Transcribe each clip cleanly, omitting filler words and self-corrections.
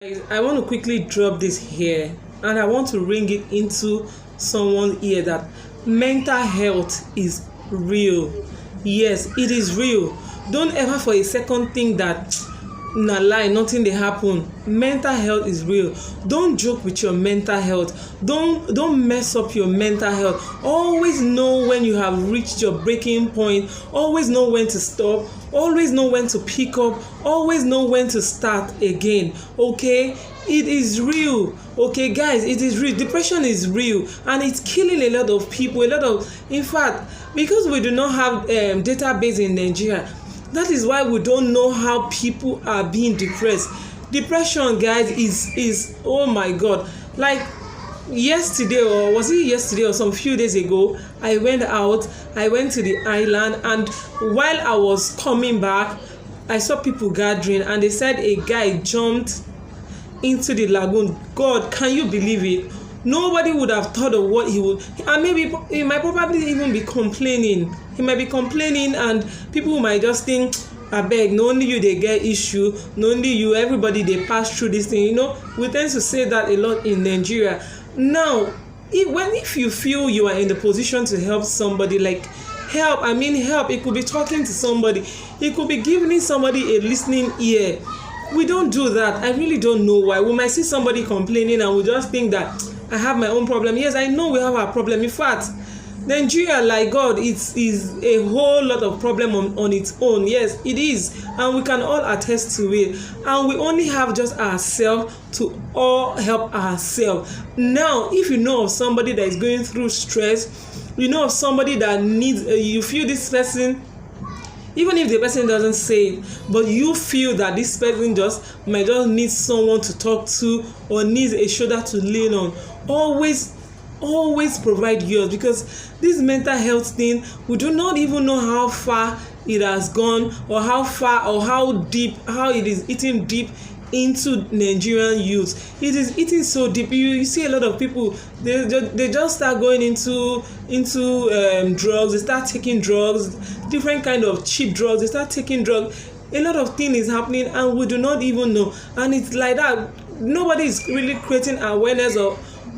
Guys, I want to quickly drop this here and I want to ring it into someone's ear that mental health is real. Yes, it is real. Don't ever for a second think that na lie, nothing dey happen. Mental health is real. Don't joke with your mental health. Don't mess up your mental health. Always know when you have reached your breaking point. Always know when to stop. Always know when to pick up. Always know when to start again. Okay, it is real. Okay guys, it is real. Depression is real and it's killing a lot of people. In fact, because we do not have database in Nigeria, that is why we don't know how people are being depressed. Depression, guys, is oh my god. Like yesterday, or was it yesterday or some few days ago, I went to the island, and while I was coming back, I saw people gathering and they said a guy jumped into the lagoon. God, can you believe it? Nobody would have thought of what he would, and maybe he might probably even be complaining. He might be complaining and people might just think, abeg, no only you dey get issue, no only you, everybody dey pass through this thing. We tend to say that a lot in Nigeria. Now, if you feel you are in the position to help somebody, like help, it could be talking to somebody, it could be giving somebody a listening ear. We don't do that. I really don't know why. We might see somebody complaining and we just think that I have my own problem. Yes, I know we have our problem. In fact, Nigeria, like God, is a whole lot of problem on its own. Yes, it is, and we can all attest to it. And we only have just ourselves to all help ourselves. Now, if you know of somebody that is going through stress, you know of somebody that needs, you feel this person, even if the person doesn't say it, but you feel that this person might just need someone to talk to or needs a shoulder to lean on, always provide yours, because this mental health thing, we do not even know how far it has gone, or how far or how it is eating deep into Nigerian youth. It is eating so deep. You see a lot of people, they just start going into drugs. They start taking drugs, different kind of cheap drugs. They start taking drugs. A lot of things is happening and we do not even know. And it's like that. Nobody is really creating awareness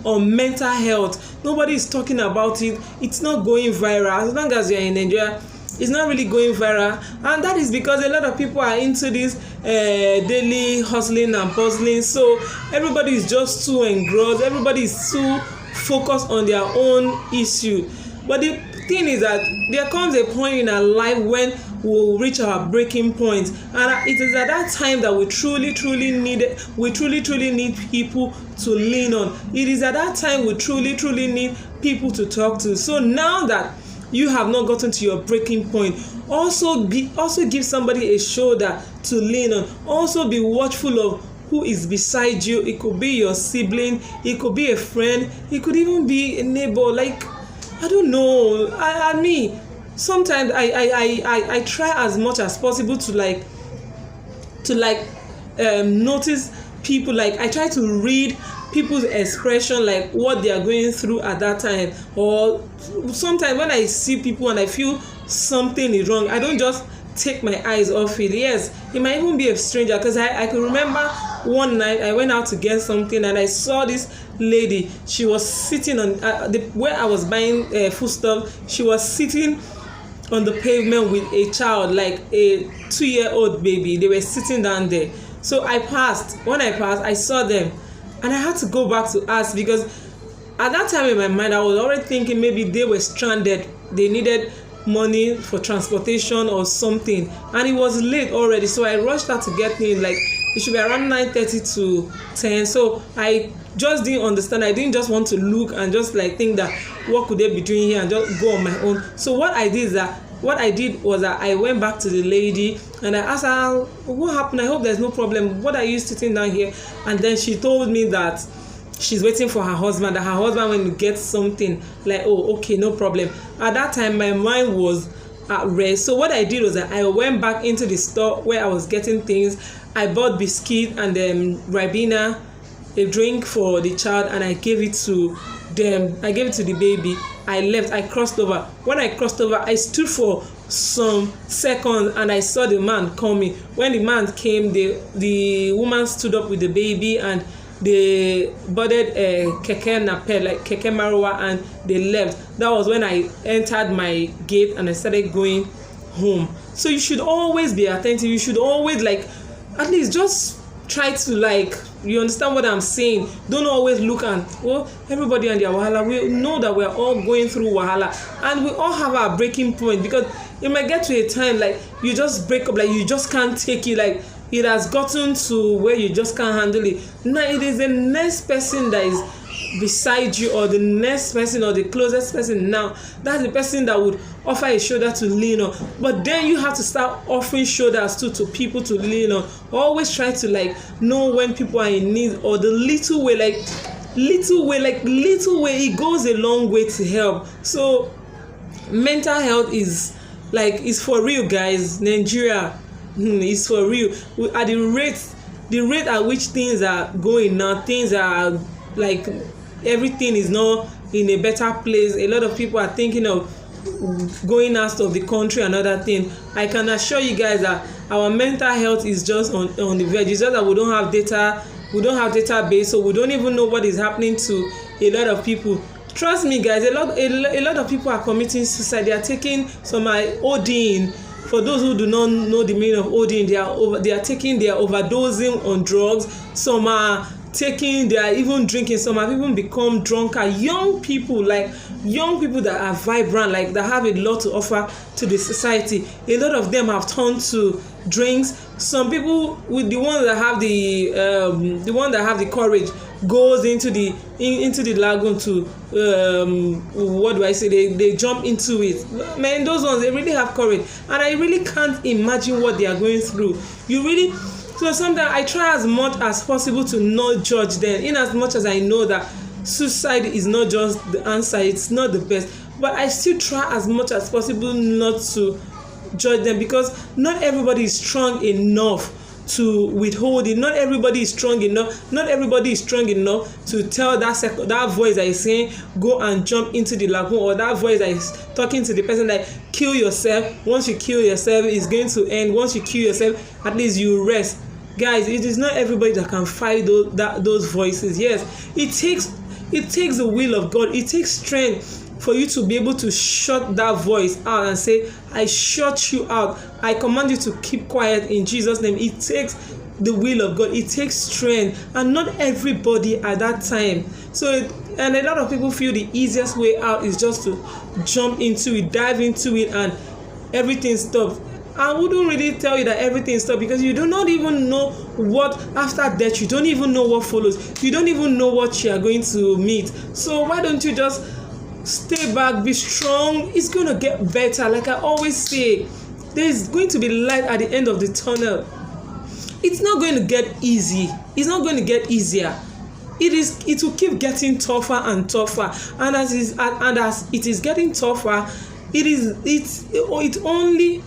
on mental health. Nobody is talking about it. It's not going viral. As long as you're in Nigeria, it's not really going viral, and that is because a lot of people are into this daily hustling and puzzling. So everybody is just too engrossed. Everybody is too focused on their own issue. But the thing is that there comes a point in our life when we'll reach our breaking point, and it is at that time that we truly need people to lean on. It is at that time we truly need people to talk to. So now that you have not gotten to your breaking point, also give somebody a shoulder to lean on. Also be watchful of who is beside you. It could be your sibling, it could be a friend, it could even be a neighbor. Like, I don't know. Sometimes I try as much as possible to notice people. Like, I try to read people's expression, like what they are going through at that time. Or sometimes when I see people and I feel something is wrong, I don't just take my eyes off it. Yes, it might even be a stranger, because I can remember one night I went out to get something and I saw this lady. She was sitting on where I was buying foodstuff. She was sitting on the pavement with a child, like a 2-year-old baby. They were sitting down there. So when I passed, I saw them. And I had to go back to ask, because at that time in my mind, I was already thinking maybe they were stranded. They needed money for transportation or something. And it was late already. So I rushed out to get in. Like, it should be around 9:30 to 10. So I just didn't understand. I didn't just want to look and just like think that what could they be doing here and just go on my own. So what I did was that I went back to the lady and I asked her, what happened? I hope there's no problem. What are you sitting down here? And then she told me that she's waiting for her husband, that her husband when you get something. Like, oh, okay, no problem. At that time, my mind was at rest. So what I did was that I went back into the store where I was getting things. I bought biscuit and Ribena, a drink for the child, and I gave it to them. I gave it to the baby. I left. I crossed over. When I crossed over, I stood for some seconds and I saw the man coming. When the man came, the woman stood up with the baby and they boarded a keke napep, like keke marwa, and they left. That was when I entered my gate and I started going home. So you should always be attentive. You should always, like, at least just try to, like, you understand what I'm saying. Don't always look and, oh, everybody and their wahala. We know that we're all going through wahala and we all have our breaking point, because it might get to a time like you just break up, like you just can't take it, like it has gotten to where you just can't handle it. Now it is the next person that is beside you, or the next person, or the closest person. Now that's the person that would offer a shoulder to lean on. But then you have to start offering shoulders to people to lean on. Always try to, like, know when people are in need, or the little way, little way, it goes a long way to help. So mental health is for real, guys. Nigeria is for real. At the rate at which things are going now, things are like, everything is not in a better place. A lot of people are thinking of going out of the country and other things. I can assure you guys that our mental health is just on the verge. It's just that we don't have data, we don't have database, so we don't even know what is happening to a lot of people. Trust me, guys, a lot of people are committing suicide. They are taking some ODing. For those who do not know the meaning of ODing, they are overdosing on drugs. Some are taking, they are even drinking. Some have even become drunkard. Young people that are vibrant, like that have a lot to offer to the society. A lot of them have turned to drinks. Some people, with the ones that have the courage, goes into the lagoon to what do I say? They jump into it. Man, those ones, they really have courage, and I really can't imagine what they are going through. So sometimes I try as much as possible to not judge them, in as much as I know that suicide is not just the answer, it's not the best, but I still try as much as possible not to judge them, because not everybody is strong enough to withhold it. Not everybody is strong enough to tell that voice that is saying go and jump into the lagoon, or that voice that is talking to the person that kill yourself. Once you kill yourself, it's going to end. Once you kill yourself, at least you rest. Guys, it is not everybody that can fight those voices. Yes, it takes the will of God. It takes strength for you to be able to shut that voice out and say, I shut you out. I command you to keep quiet in Jesus' name. It takes the will of God. It takes strength, and not everybody at that time. And a lot of people feel the easiest way out is just to jump into it, dive into it, and everything stops. I wouldn't really tell you that everything stops, because you do not even know what after death. You don't even know what follows. You don't even know what you are going to meet. So why don't you just stay back, be strong? It's going to get better. Like I always say, there's going to be light at the end of the tunnel. It's not going to get easy. It's not going to get easier. It will keep getting tougher and tougher. And as it is getting tougher, it is only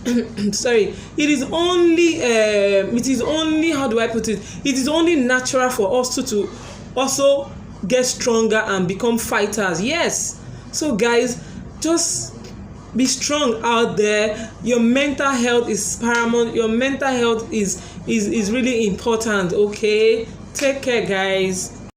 how do I put it? It is only natural for us to also get stronger and become fighters. Yes. So guys, just be strong out there. Your mental health is paramount. Your mental health is really important. Okay, take care, guys.